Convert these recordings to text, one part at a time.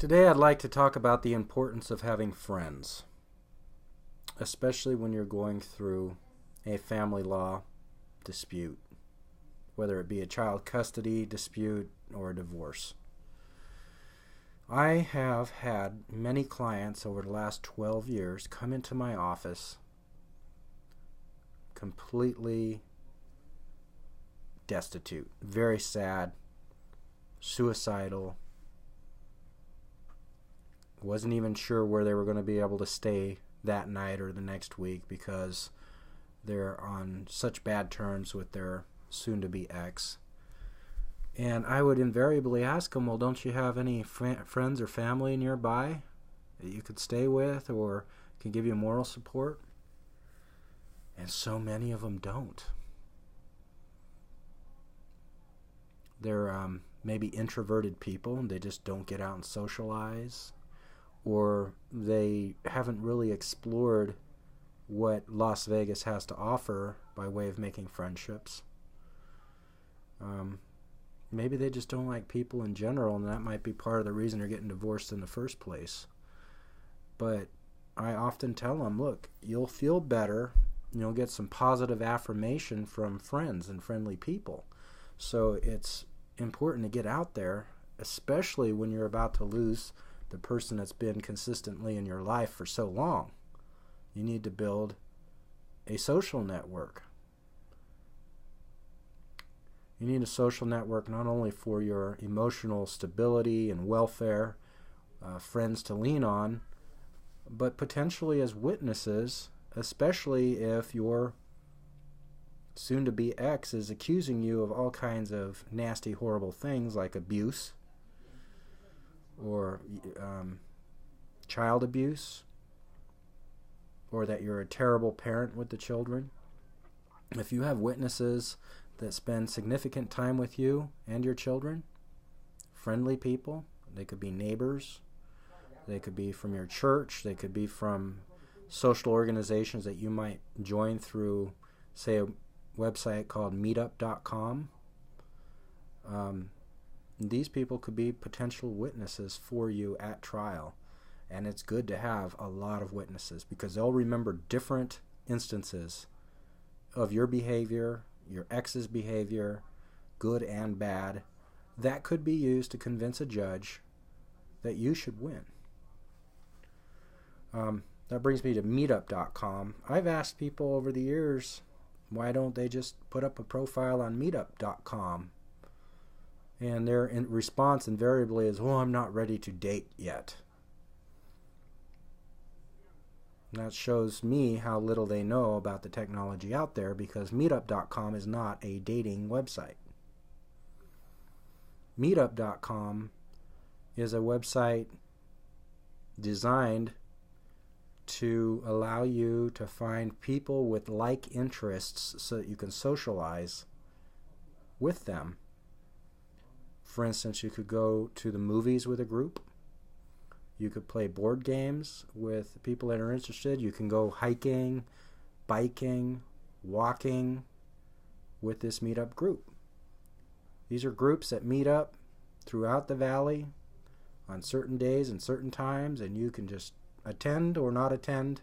Today I'd like to talk about the importance of having friends, especially when you're going through a family law dispute, whether it be a child custody dispute or a divorce. I have had many clients over the last 12 years come into my office completely destitute, very sad, suicidal, wasn't even sure where they were going to be able to stay that night or the next week because they're on such bad terms with their soon-to-be ex. And I would invariably ask them, well, don't you have any friends or family nearby that you could stay with or can give you moral support? And so many of them don't. They're maybe introverted people and they just don't get out and socialize, or they haven't really explored what Las Vegas has to offer by way of making friendships. Maybe they just don't like people in general, and that might be part of the reason they're getting divorced in the first place. But I often tell them, look, you'll feel better, you'll get some positive affirmation from friends and friendly people. So it's important to get out there, especially when you're about to lose the person that's been consistently in your life for so long. You need to build a social network. You need a social network not only for your emotional stability and welfare, friends to lean on, but potentially as witnesses, especially if your soon-to-be ex is accusing you of all kinds of nasty, horrible things like abuse or child abuse, or that you're a terrible parent with the children. If you have witnesses that spend significant time with you and your children, friendly people, they could be neighbors, they could be from your church, they could be from social organizations that you might join through, say, a website called Meetupcom. These people could be potential witnesses for you at trial. And it's good to have a lot of witnesses because they'll remember different instances of your behavior, your ex's behavior, good and bad, that could be used to convince a judge that you should win. That brings me to Meetup.com. I've asked people over the years, why don't they just put up a profile on Meetup.com? And their response invariably is, oh, I'm not ready to date yet. And that shows me how little they know about the technology out there, because Meetup.com is not a dating website. Meetup.com is a website designed to allow you to find people with like interests so that you can socialize with them. For instance, you could go to the movies with a group. You could play board games with people that are interested. You can go hiking, biking, walking with this meetup group. These are groups that meet up throughout the valley on certain days and certain times, and you can just attend or not attend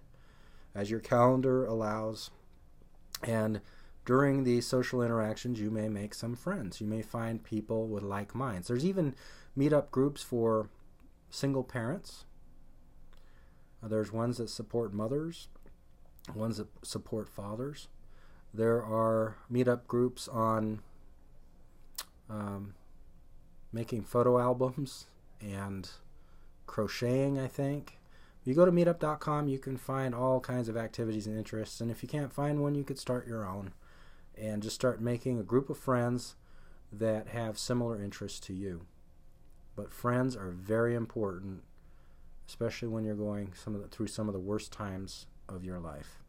as your calendar allows. And during these social interactions, you may make some friends. You may find people with like minds. There's even meetup groups for single parents. There's ones that support mothers, ones that support fathers. There are meetup groups on making photo albums and crocheting, I think. If you go to meetup.com, you can find all kinds of activities and interests. And if you can't find one, you could start your own and just start making a group of friends that have similar interests to you. But friends are very important, especially when you're going through some of the worst times of your life.